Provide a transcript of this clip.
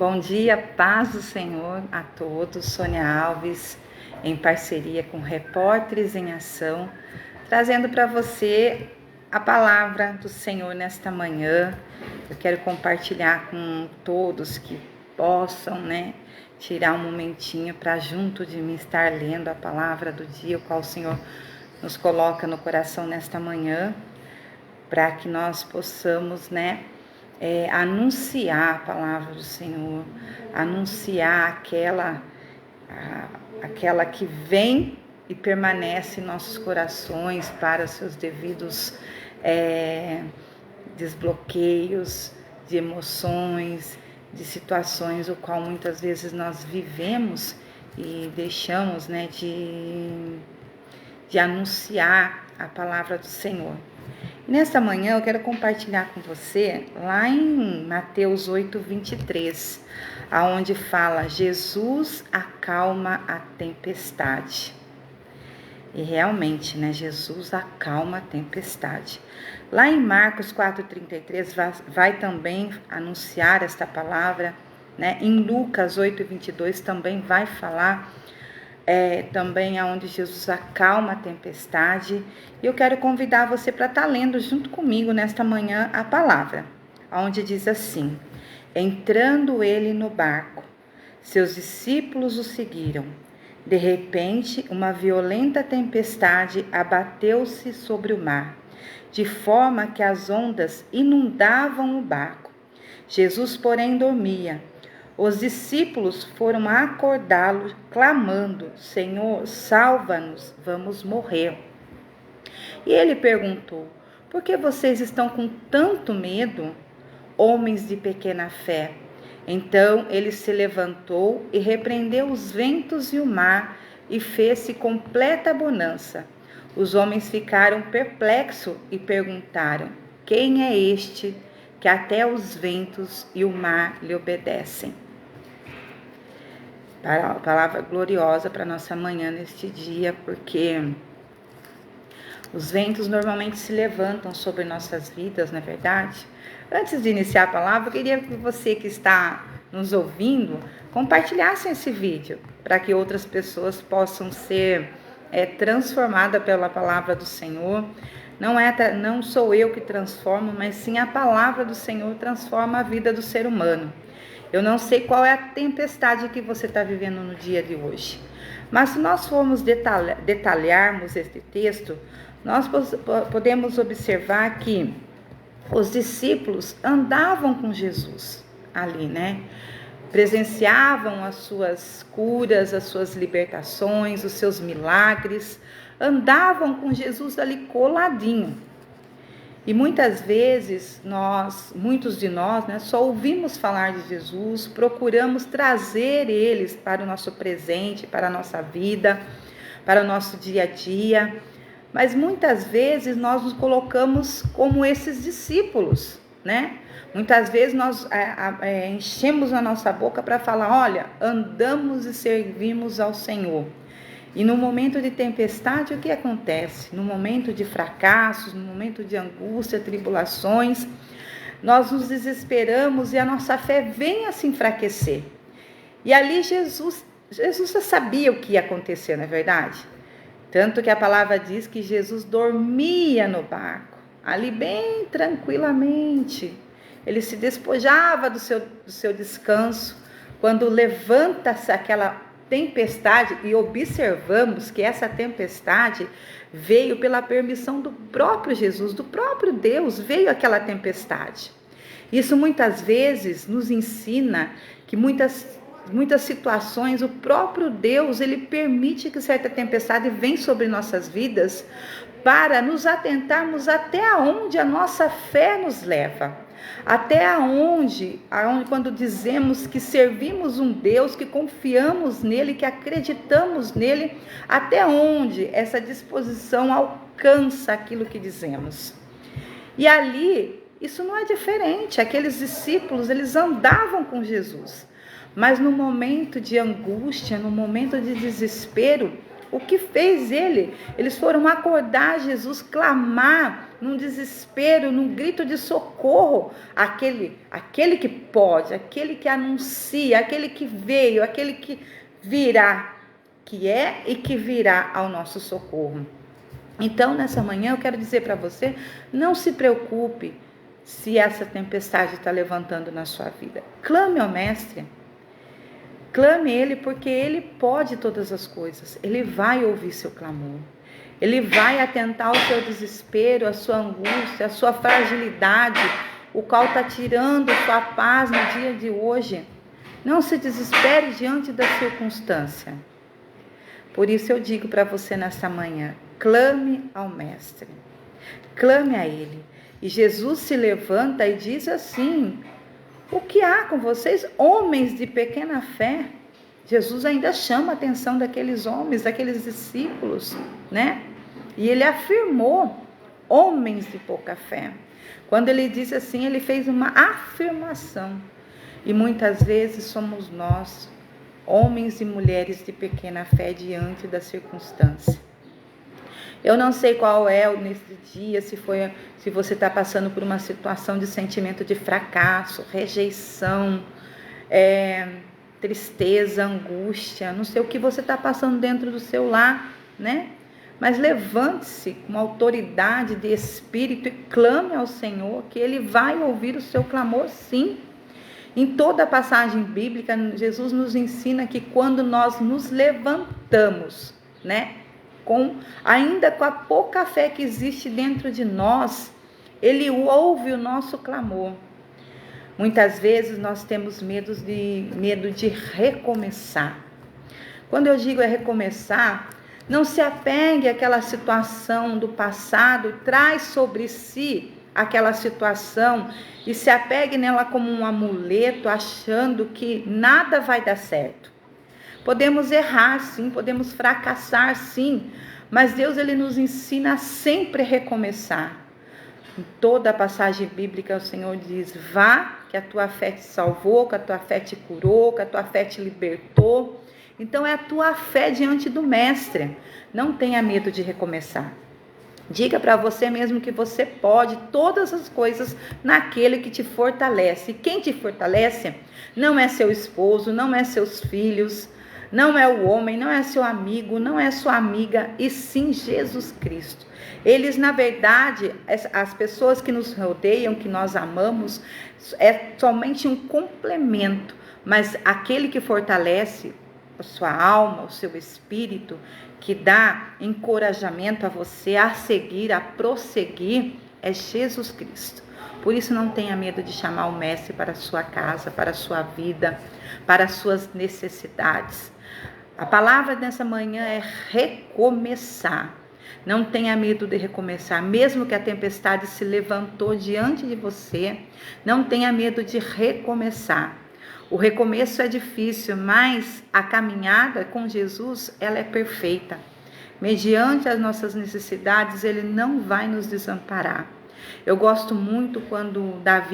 Bom dia, paz do Senhor a todos. Sônia Alves, em parceria com Repórteres em Ação, trazendo para você a palavra do Senhor nesta manhã. Eu quero compartilhar com todos que possam, tirar um momentinho para junto de mim estar lendo a palavra do dia, o qual o Senhor nos coloca no coração nesta manhã, para que nós possamos, anunciar a palavra do Senhor, anunciar aquela que vem e permanece em nossos corações para os seus devidos desbloqueios de emoções, de situações o qual muitas vezes nós vivemos e deixamos de anunciar a palavra do Senhor. Nesta manhã eu quero compartilhar com você lá em Mateus 8:23, aonde fala: Jesus acalma a tempestade. E realmente, Jesus acalma a tempestade. Lá em Marcos 4:33 vai também anunciar esta palavra, Em Lucas 8:22 também vai falar também aonde Jesus acalma a tempestade. E eu quero convidar você para estar lendo junto comigo nesta manhã a palavra, onde diz assim: entrando ele no barco, seus discípulos o seguiram. De repente, uma violenta tempestade abateu-se sobre o mar, de forma que as ondas inundavam o barco. Jesus, porém, dormia. Os discípulos foram acordá-lo, clamando: Senhor, salva-nos, vamos morrer. E ele perguntou: por que vocês estão com tanto medo, homens de pequena fé? Então ele se levantou e repreendeu os ventos e o mar, e fez-se completa bonança. Os homens ficaram perplexos e perguntaram: quem é este que até os ventos e o mar lhe obedecem? Palavra gloriosa para nossa manhã neste dia, porque os ventos normalmente se levantam sobre nossas vidas, não é verdade? Antes de iniciar a palavra, eu queria que você que está nos ouvindo compartilhasse esse vídeo, para que outras pessoas possam ser transformadas pela palavra do Senhor. Não sou eu que transformo, mas sim a palavra do Senhor transforma a vida do ser humano. Eu não sei qual é a tempestade que você está vivendo no dia de hoje, mas se nós formos detalharmos este texto, nós podemos observar que os discípulos andavam com Jesus ali, Presenciavam as suas curas, as suas libertações, os seus milagres, andavam com Jesus ali coladinho. E muitas vezes muitos de nós, só ouvimos falar de Jesus, procuramos trazer eles para o nosso presente, para a nossa vida, para o nosso dia a dia. Mas muitas vezes nós nos colocamos como esses discípulos, Muitas vezes nós enchemos a nossa boca para falar: olha, andamos e servimos ao Senhor. E no momento de tempestade, o que acontece? No momento de fracassos, no momento de angústia, tribulações, nós nos desesperamos e a nossa fé vem a se enfraquecer. E ali Jesus já sabia o que ia acontecer, não é verdade? Tanto que a palavra diz que Jesus dormia no barco, ali bem tranquilamente. Ele se despojava do seu descanso, quando levanta-se aquela tempestade, e observamos que essa tempestade veio pela permissão do próprio Jesus, do próprio Deus, veio aquela tempestade. Isso muitas vezes nos ensina que muitas situações o próprio Deus, ele permite que certa tempestade venha sobre nossas vidas para nos atentarmos até onde a nossa fé nos leva. Até aonde quando dizemos que servimos um Deus, que confiamos nele, que acreditamos nele, até onde essa disposição alcança aquilo que dizemos. E ali, isso não é diferente. Aqueles discípulos, eles andavam com Jesus, mas no momento de angústia, no momento de desespero, o que fez eles foram acordar Jesus, clamar num desespero, num grito de socorro, aquele que pode, aquele que anuncia, aquele que veio, aquele que virá, que é e que virá ao nosso socorro. Então, nessa manhã, eu quero dizer para você, não se preocupe se essa tempestade está levantando na sua vida. Clame ao Mestre. Clame Ele, porque Ele pode todas as coisas. Ele vai ouvir seu clamor. Ele vai atentar ao seu desespero, a sua angústia, a sua fragilidade, o qual está tirando sua paz no dia de hoje. Não se desespere diante da circunstância. Por isso eu digo para você nessa manhã, clame ao Mestre. Clame a Ele. E Jesus se levanta e diz assim: o que há com vocês, homens de pequena fé? Jesus ainda chama a atenção daqueles homens, daqueles discípulos, né? E ele afirmou, homens de pouca fé. Quando ele disse assim, ele fez uma afirmação. E muitas vezes somos nós, homens e mulheres de pequena fé, diante da circunstância. Eu não sei qual é nesse dia, se você está passando por uma situação de sentimento de fracasso, rejeição, tristeza, angústia, não sei o que você está passando dentro do seu lar, né? Mas levante-se com autoridade de espírito e clame ao Senhor, que Ele vai ouvir o seu clamor, sim. Em toda a passagem bíblica, Jesus nos ensina que quando nós nos levantamos, né? Ainda com a pouca fé que existe dentro de nós, Ele ouve o nosso clamor. Muitas vezes nós temos medo de recomeçar. Quando eu digo recomeçar, não se apegue àquela situação do passado e traz sobre si aquela situação e se apegue nela como um amuleto, achando que nada vai dar certo. Podemos errar, sim, podemos fracassar, sim, mas Deus, Ele nos ensina a sempre recomeçar. Em toda a passagem bíblica, o Senhor diz: vá, que a tua fé te salvou, que a tua fé te curou, que a tua fé te libertou. Então, é a tua fé diante do Mestre. Não tenha medo de recomeçar. Diga para você mesmo que você pode todas as coisas naquele que te fortalece. E quem te fortalece não é seu esposo, não é seus filhos, não é o homem, não é seu amigo, não é sua amiga, e sim Jesus Cristo. Eles, na verdade, as pessoas que nos rodeiam, que nós amamos, é somente um complemento, mas aquele que fortalece a sua alma, o seu espírito, que dá encorajamento a você a seguir, a prosseguir, é Jesus Cristo. Por isso, não tenha medo de chamar o Mestre para a sua casa, para a sua vida, para as suas necessidades. A palavra dessa manhã é recomeçar. Não tenha medo de recomeçar, mesmo que a tempestade se levantou diante de você, não tenha medo de recomeçar. O recomeço é difícil, mas a caminhada com Jesus, ela é perfeita. Mediante as nossas necessidades, Ele não vai nos desamparar. Eu gosto muito quando Davi